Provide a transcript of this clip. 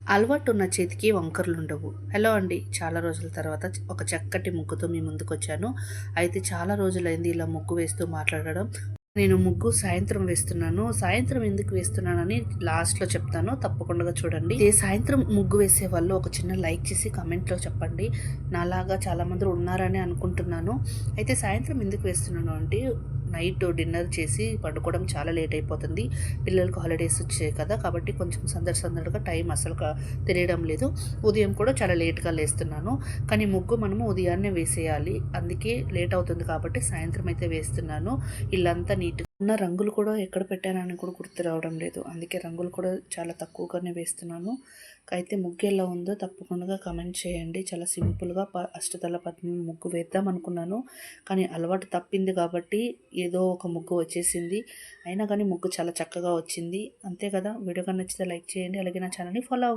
అలవాటు ఉన్న చేతికి వంకర్లుండవు. హలో అండి. చాలా రోజుల తర్వాత ఒక చక్కటి ముగ్గుతో మీ ముందుకొచ్చాను. అయితే చాలా రోజులైంది ఇలా ముగ్గు వేస్తూ మాట్లాడడం. నేను ముగ్గు సాయంత్రం వేస్తున్నాను. సాయంత్రం ఎందుకు వేస్తున్నానని లాస్ట్‌లో చెప్తాను. తప్పకుండా చూడండి. ఈ సాయంత్రం ముగ్గు వేసే వాళ్ళు ఒక చిన్న లైక్ చేసి కామెంట్‌లో చెప్పండి. నాలాగా చాలామంది ఉన్నారని అనుకుంటున్నాను. అయితే సాయంత్రం ఎందుకు వేస్తున్నాను అంటే నైట్ డిన్నర్ చేసి పడుకోవడం చాలా లేట్ అయిపోతుంది. పిల్లలకు హాలిడేస్ వచ్చాయి కదా! కాబట్టి కొంచెం సందడిగా టైం అసలు తెలియడం లేదు. ఉదయం కూడా చాలా లేట్‌గా లేస్తున్నాను. కానీ ముగ్గు మనము ఉదయాన్నే వేసేయాలి. అందుకే లేట్ అవుతుంది కాబట్టి సాయంత్రం అయితే వేస్తున్నాను. ఇల్లంతా నీట్‌గా ఉన్న రంగులు కూడా ఎక్కడ పెట్టానని కూడా గుర్తు రావడం లేదు. అందుకే రంగులు కూడా చాలా తక్కువగానే వేస్తున్నాను. అయితే ముగ్గు ఎలా ఉందో తప్పకుండా కామెంట్ చేయండి. చాలా సింపుల్‌గా అష్టదళ పద్మం ముగ్గు వేద్దాం అనుకున్నాను. కానీ అలవాటు తప్పింది కాబట్టి ఏదో ఒక ముగ్గు వచ్చేసింది. అయినా కానీ ముగ్గు చాలా చక్కగా వచ్చింది. అంతే కదా! వీడియో కానీ నచ్చితే లైక్ చేయండి. అలాగే నా ఛానల్‌ని ఫాలో అవ్వండి.